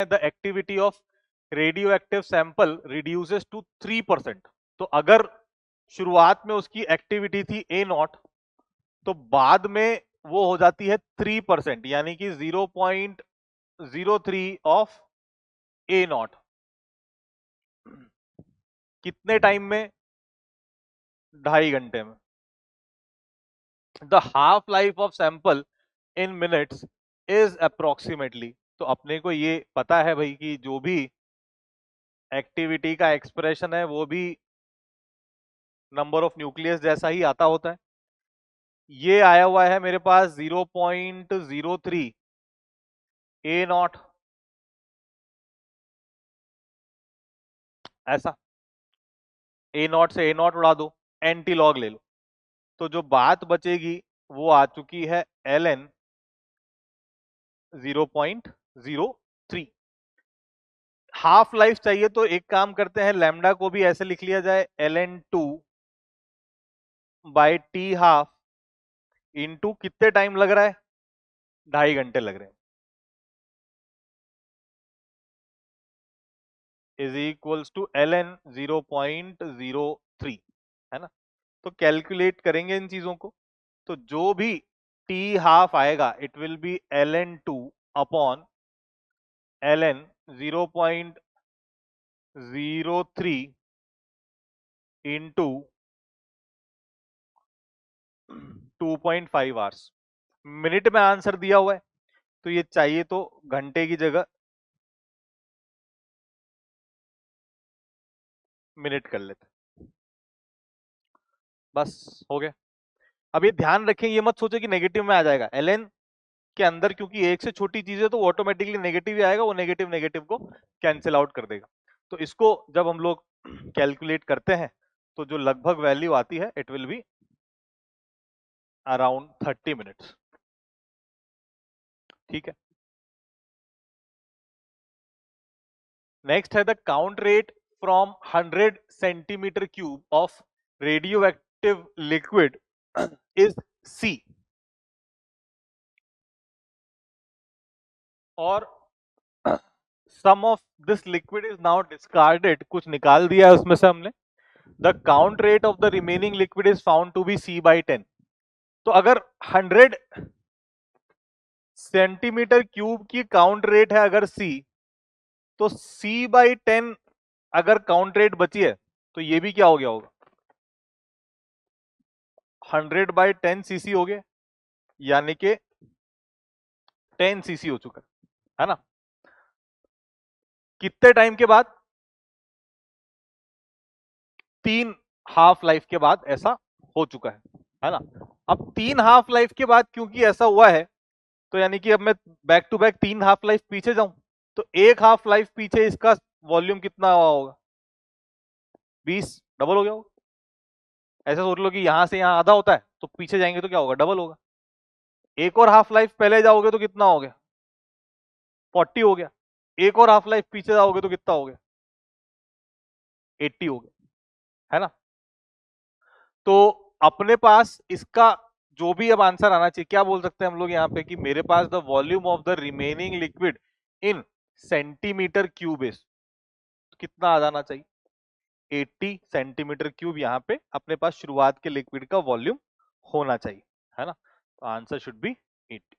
The activity of radio active sample reduces to 3%। तो अगर शुरुआत में उसकी एक्टिविटी थी A0, तो बाद में वो हो जाती है 3%, यानी कि 0.03 ऑफ A0। कितने टाइम में? 2.5 घंटे में। The half life of sample in minutes is approximately. तो अपने को ये पता है भाई कि जो भी एक्टिविटी का एक्सप्रेशन है वो भी नंबर ऑफ न्यूक्लियस जैसा ही आता होता है। ये आया हुआ है मेरे पास 0.03 A0, ऐसा। A0 से A0 उड़ा दो, एंटी लॉग ले लो, तो जो बात बचेगी वो आ चुकी है ln 0.03। हाफ लाइफ चाहिए तो एक काम करते हैं, लैम्डा को भी ऐसे लिख लिया जाए, ln2 by T half into कितने टाइम लग रहा है? 2.5 घंटे लग रहे हैं, इज इक्वल्स टू ln 0.03, है ना। तो कैलकुलेट करेंगे इन चीजों को, तो जो भी टी हाफ आएगा it will B ln2 upon ln 0.03 into 2.5 hours. Minute में आंसर दिया हुआ है, तो ये चाहिए तो घंटे की जगह मिनट कर लेते, बस हो गया। अब ये ध्यान रखें, ये मत सोचे कि नेगेटिव में आ जाएगा। ln के अंदर क्योंकि एक से छोटी चीज है तो ऑटोमेटिकली नेगेटिव ही आएगा, वो नेगेटिव नेगेटिव को कैंसिल आउट कर देगा। तो इसको जब हम लोग कैलकुलेट करते हैं तो जो लगभग वैल्यू आती है it will be around 30 minutes. ठीक है। नेक्स्ट है the count rate from 100 centimetre cube of radio active liquid is C, और some of this liquid is now discarded, कुछ निकाल दिया है उसमें से हमने। The count rate of the remaining liquid is found to be C/10। तो अगर 100 सेंटीमीटर क्यूब की काउंट रेट है अगर C, तो C/10 अगर काउंट रेट बची है तो ये भी क्या हो गया होगा? 100/10 cc हो गया, यानी कि 10 cc हो चुका है ना। कितने टाइम के बाद? 3 हाफ लाइफ के बाद ऐसा हो चुका है ना। अब 3 हाफ लाइफ के बाद क्योंकि ऐसा हुआ है, तो यानी कि अब मैं back to back 3 half life पीछे जाऊं, तो एक हाफ लाइफ पीछे इसका वॉल्यूम कितना हुआ होगा? 20, डबल हो गया होगा। ऐसा सोच लो कि यहां से यहां आधा होता है, तो पीछे जाएंगे तो क्या होगा? डबल होगा। एक और हाफ लाइफ पहले जाओगे तो कितना हो गया? 40 हो गया। एक और हाफ लाइफ पीछे जाओगे तो कितना हो गया? 80 हो गया, है ना। तो अपने पास इसका जो भी अब आंसर आना चाहिए, क्या बोल सकते हैं हम लोग यहाँ पे कि मेरे पास the volume of the remaining liquid in centimetre cube is, कितना आ जाना चाहिए? 80 सेंटीमीटर क्यूब यहाँ पे अपने पास शुरुआत के लिक्विड का वॉल्यूम होना चाहिए, है ना। तो आंसर शुड बी 80।